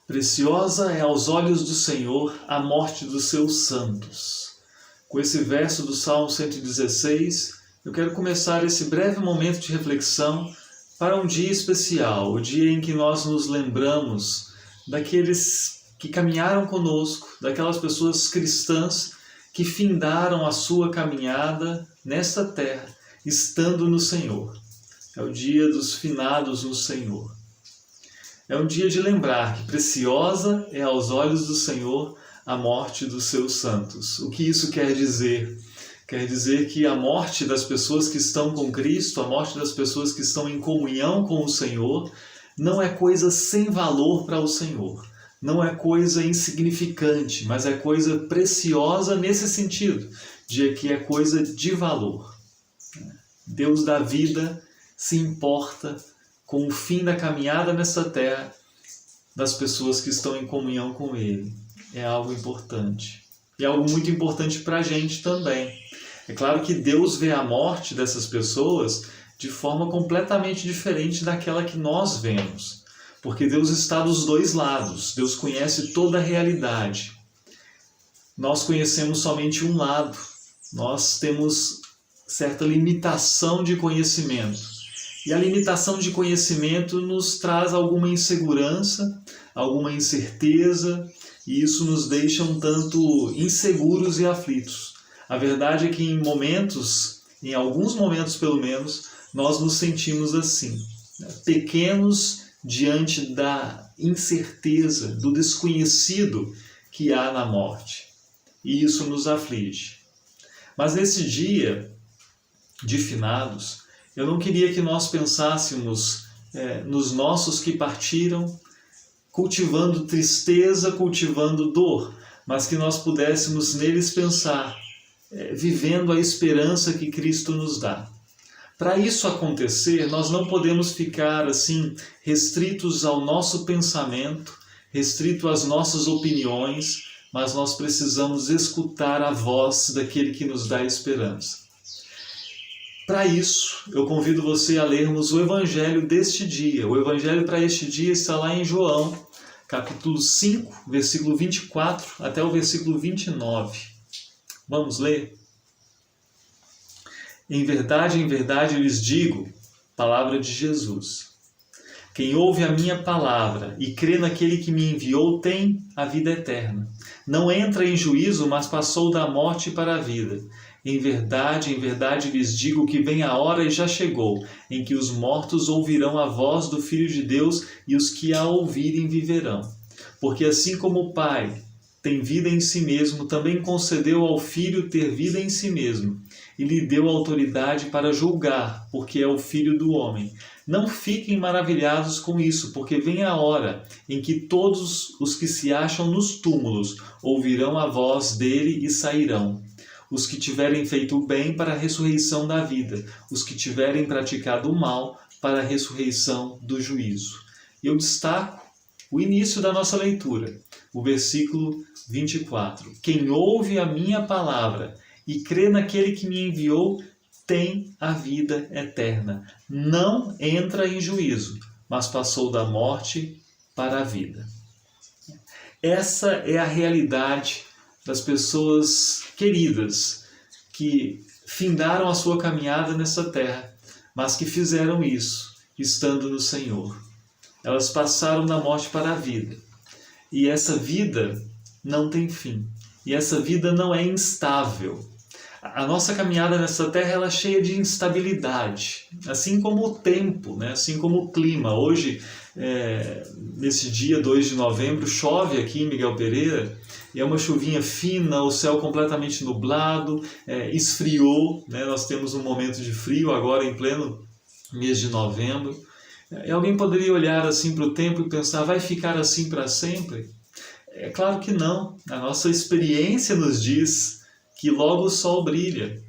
Preciosa é aos olhos do Senhor a morte dos seus santos. Com esse verso do Salmo 116, eu quero começar esse breve momento de reflexão para um dia especial, o dia em que nós nos lembramos daqueles que caminharam conosco, daquelas pessoas cristãs que findaram a sua caminhada nesta terra, estando no Senhor. É o dia dos finados no Senhor. É um dia de lembrar que preciosa é aos olhos do Senhor a morte dos seus santos. O que isso quer dizer? Quer dizer que a morte das pessoas que estão com Cristo, a morte das pessoas que estão em comunhão com o Senhor, não é coisa sem valor para o Senhor. Não é coisa insignificante, mas é coisa preciosa nesse sentido, de que é coisa de valor. Deus da vida se importa com o fim da caminhada nessa terra das pessoas que estão em comunhão com Ele. É algo importante. E é algo muito importante para a gente também. É claro que Deus vê a morte dessas pessoas de forma completamente diferente daquela que nós vemos. Porque Deus está dos dois lados. Deus conhece toda a realidade. Nós conhecemos somente um lado. Nós temos certa limitação de conhecimento. E a limitação de conhecimento nos traz alguma insegurança, alguma incerteza, e isso nos deixa um tanto inseguros e aflitos. A verdade é que em alguns momentos pelo menos, nós nos sentimos assim, pequenos diante da incerteza, do desconhecido que há na morte. E isso nos aflige. Mas nesse dia de finados, eu não queria que nós pensássemos nos nossos que partiram, cultivando tristeza, cultivando dor, mas que nós pudéssemos neles pensar, vivendo a esperança que Cristo nos dá. Para isso acontecer, nós não podemos ficar assim restritos ao nosso pensamento, restrito às nossas opiniões, mas nós precisamos escutar a voz daquele que nos dá esperança. Para isso, eu convido você a lermos o Evangelho deste dia. O Evangelho para este dia está lá em João, capítulo 5, versículo 24 até o versículo 29. Vamos ler? Em verdade lhes digo, palavra de Jesus. Quem ouve a minha palavra e crê naquele que me enviou tem a vida eterna. Não entra em juízo, mas passou da morte para a vida. Em verdade lhes digo que vem a hora e já chegou, em que os mortos ouvirão a voz do Filho de Deus e os que a ouvirem viverão. Porque assim como o Pai tem vida em si mesmo, também concedeu ao Filho ter vida em si mesmo, e lhe deu autoridade para julgar, porque é o Filho do homem. Não fiquem maravilhados com isso, porque vem a hora em que todos os que se acham nos túmulos ouvirão a voz dele e sairão. Os que tiverem feito o bem para a ressurreição da vida, os que tiverem praticado o mal para a ressurreição do juízo. Eu destaco o início da nossa leitura, o versículo 24. Quem ouve a minha palavra e crê naquele que me enviou, tem a vida eterna. Não entra em juízo, mas passou da morte para a vida. Essa é a realidade das pessoas queridas que findaram a sua caminhada nessa terra, mas que fizeram isso estando no Senhor. Elas passaram da morte para a vida. E essa vida não tem fim. E essa vida não é instável. A nossa caminhada nessa terra ela é cheia de instabilidade, assim como o tempo, né? Assim como o clima. Hoje, nesse dia 2 de novembro, chove aqui em Miguel Pereira, e é uma chuvinha fina, o céu completamente nublado, esfriou, né? Nós temos um momento de frio agora em pleno mês de novembro. E alguém poderia olhar assim para o tempo e pensar, vai ficar assim para sempre? É claro que não. A nossa experiência nos diz que logo o sol brilha,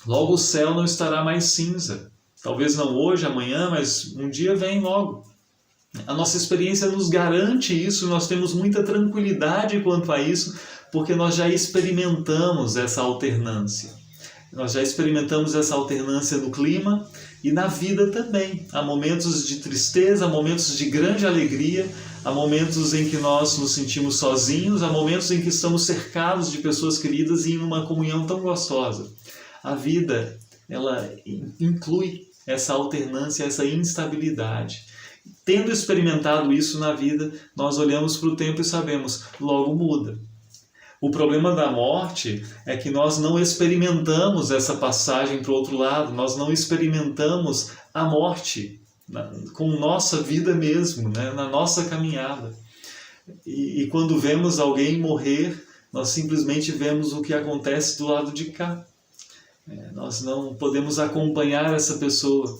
logo o céu não estará mais cinza. Talvez não hoje, amanhã, mas um dia vem logo. A nossa experiência nos garante isso, nós temos muita tranquilidade quanto a isso, porque nós já experimentamos essa alternância. Nós já experimentamos essa alternância no clima e na vida também. Há momentos de tristeza, há momentos de grande alegria, há momentos em que nós nos sentimos sozinhos, há momentos em que estamos cercados de pessoas queridas e em uma comunhão tão gostosa. A vida, ela inclui essa alternância, essa instabilidade. Tendo experimentado isso na vida, nós olhamos para o tempo e sabemos, logo muda. O problema da morte é que nós não experimentamos essa passagem para o outro lado, nós não experimentamos a morte com nossa vida mesmo, né? Na nossa caminhada. E quando vemos alguém morrer, nós simplesmente vemos o que acontece do lado de cá. Nós não podemos acompanhar essa pessoa.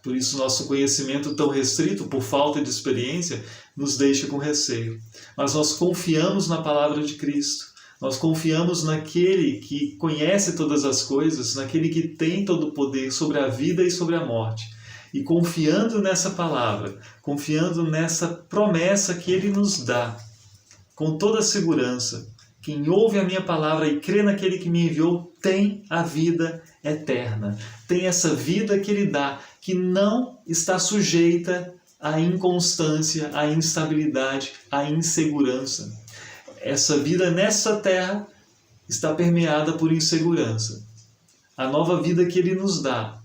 Por isso nosso conhecimento tão restrito, por falta de experiência, nos deixa com receio. Mas nós confiamos na palavra de Cristo. Nós confiamos naquele que conhece todas as coisas, naquele que tem todo o poder sobre a vida e sobre a morte. E confiando nessa palavra, confiando nessa promessa que Ele nos dá, com toda a segurança, quem ouve a minha palavra e crê naquele que me enviou tem a vida eterna. Tem essa vida que Ele dá, que não está sujeita à inconstância, à instabilidade, à insegurança. Essa vida nessa terra está permeada por insegurança. A nova vida que Ele nos dá,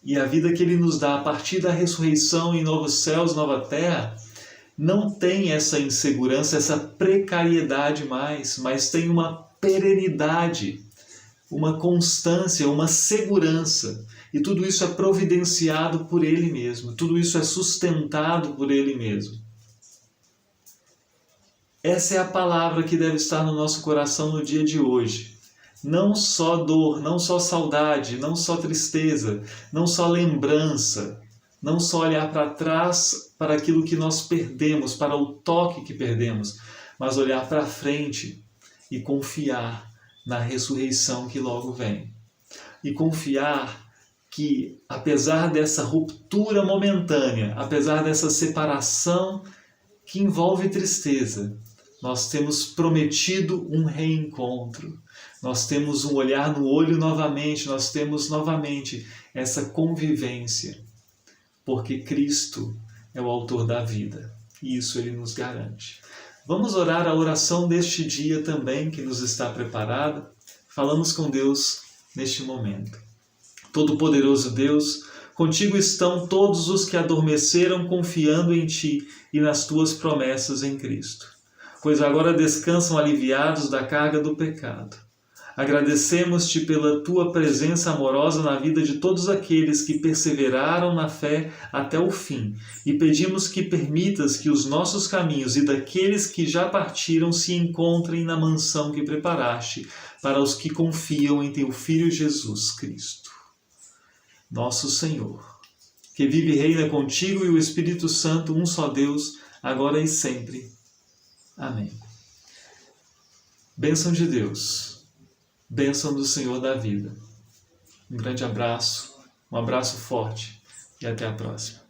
e a vida que Ele nos dá a partir da ressurreição em novos céus, nova terra, não tem essa insegurança, essa precariedade mais, mas tem uma perenidade, uma constância, uma segurança. E tudo isso é providenciado por Ele mesmo, tudo isso é sustentado por Ele mesmo. Essa é a palavra que deve estar no nosso coração no dia de hoje. Não só dor, não só saudade, não só tristeza, não só lembrança, não só olhar para trás para aquilo que nós perdemos, para o toque que perdemos, mas olhar para frente e confiar na ressurreição que logo vem. E confiar que, apesar dessa ruptura momentânea, apesar dessa separação que envolve tristeza, nós temos prometido um reencontro. Nós temos um olhar no olho novamente, nós temos novamente essa convivência. Porque Cristo é o autor da vida. E isso Ele nos garante. Vamos orar a oração deste dia também, que nos está preparada. Falamos com Deus neste momento. Todo-Poderoso Deus, contigo estão todos os que adormeceram confiando em Ti e nas Tuas promessas em Cristo. Pois agora descansam aliviados da carga do pecado. Agradecemos-te pela Tua presença amorosa na vida de todos aqueles que perseveraram na fé até o fim e pedimos que permitas que os nossos caminhos e daqueles que já partiram se encontrem na mansão que preparaste para os que confiam em Teu Filho Jesus Cristo. Nosso Senhor, que vive e reina contigo e o Espírito Santo, um só Deus, agora e sempre. Amém. Bênção de Deus, bênção do Senhor da vida. Um grande abraço, um abraço forte e até a próxima.